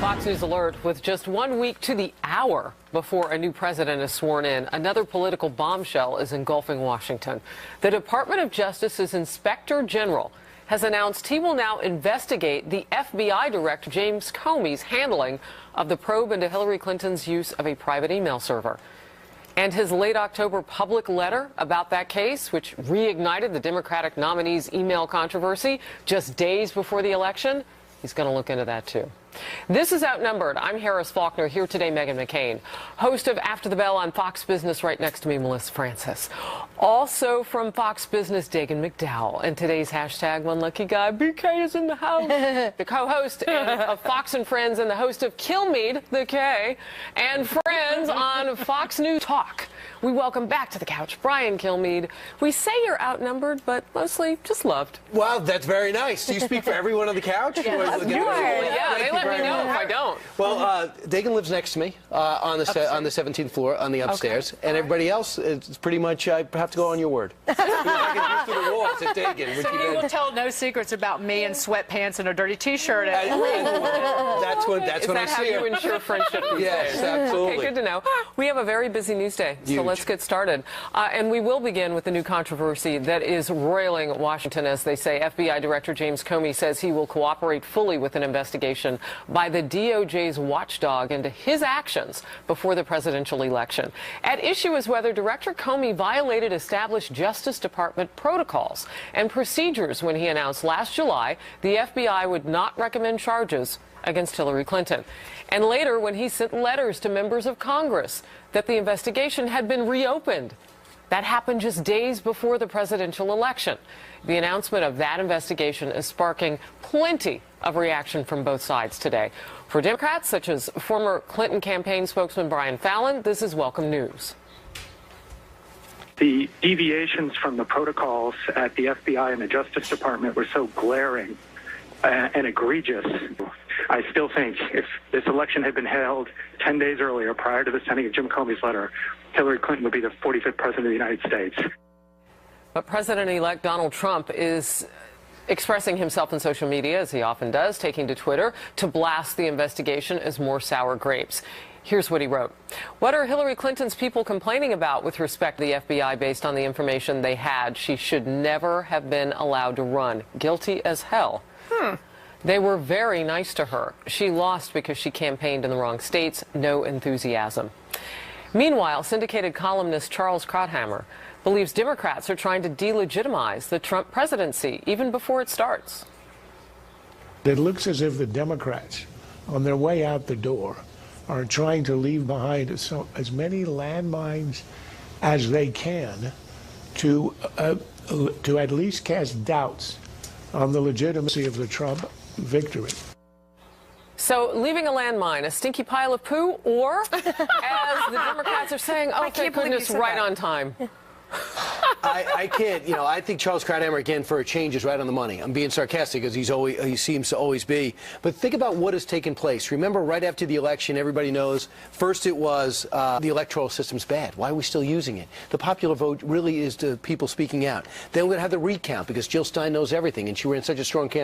Fox News Alert with just 1 week to the hour before a new president is sworn in. Another political bombshell is engulfing Washington. The Department of Justice's Inspector General has announced he will now investigate the FBI Director James Comey's handling of the probe into Hillary Clinton's use of a private email server. And his late October public letter about that case, which reignited the Democratic nominee's email controversy just days before the election, he's going to look into that, too. This is Outnumbered. I'm Harris Faulkner. Here today, Meghan McCain, host of After the Bell on Fox Business. Right next to me, Melissa Francis. Also from Fox Business, Dagan McDowell. And today's hashtag, one lucky guy, BK is in the house. The co-host of Fox and Friends and the host of Kill Me, the K, and Friends on Fox News Talk. We welcome back to the couch Brian Kilmeade. We say you're outnumbered, but mostly just loved. Well, that's very nice. Do you speak for everyone on the couch? Yeah, they let me know if I don't. Well, Dagan lives next to me on the 17th floor on the upstairs, okay. And everybody else, it's pretty much, I have to go on your word. Used to the walls at Dagan. So you will tell no secrets about me in sweatpants and a dirty T-shirt. That's when I see it. Is that how you ensure friendship these Yes, days? absolutely. Okay, good to know. We have a very busy news day, so let's get started. And we will begin with the new controversy that is roiling Washington, as they say. FBI Director James Comey says he will cooperate fully with an investigation by the DOJ's watchdog into his actions before the presidential election. At issue is whether Director Comey violated established Justice Department protocols and procedures when he announced last July the FBI would not recommend charges against Hillary Clinton. And later, when he sent letters to members of Congress that the investigation had been reopened. That happened just days before the presidential election. The announcement of that investigation is sparking plenty of reaction from both sides today. For Democrats, such as former Clinton campaign spokesman Brian Fallon, this is welcome news. The deviations from the protocols at the FBI and the Justice Department were so glaring and egregious. I still think if this election had been held 10 days earlier, prior to the sending of Jim Comey's letter, Hillary Clinton would be the 45th president of the United States. But President-elect Donald Trump is expressing himself in social media, as he often does, taking to Twitter to blast the investigation as more sour grapes. Here's what he wrote. What are Hillary Clinton's people complaining about with respect to the FBI based on the information they had? She should never have been allowed to run. Guilty as hell. They were very nice to her. She lost because she campaigned in the wrong states. No enthusiasm. Meanwhile, syndicated columnist Charles Krauthammer believes Democrats are trying to delegitimize the Trump presidency even before it starts. It looks as if the Democrats, on their way out the door, are trying to leave behind as many landmines as they can to at least cast doubts on the legitimacy of the Trump victory. So leaving a landmine, a stinky pile of poo, or, as the Democrats are saying, oh, thank goodness, right on time. I can't, I think Charles Krauthammer, again, for a change, is right on the money. I'm being sarcastic, because he seems to always be. But think about what has taken place. Remember, right after the election, everybody knows, first it was the electoral system's bad. Why are we still using it? The popular vote really is to people speaking out. Then we're going to have the recount, because Jill Stein knows everything, and she ran such a strong campaign.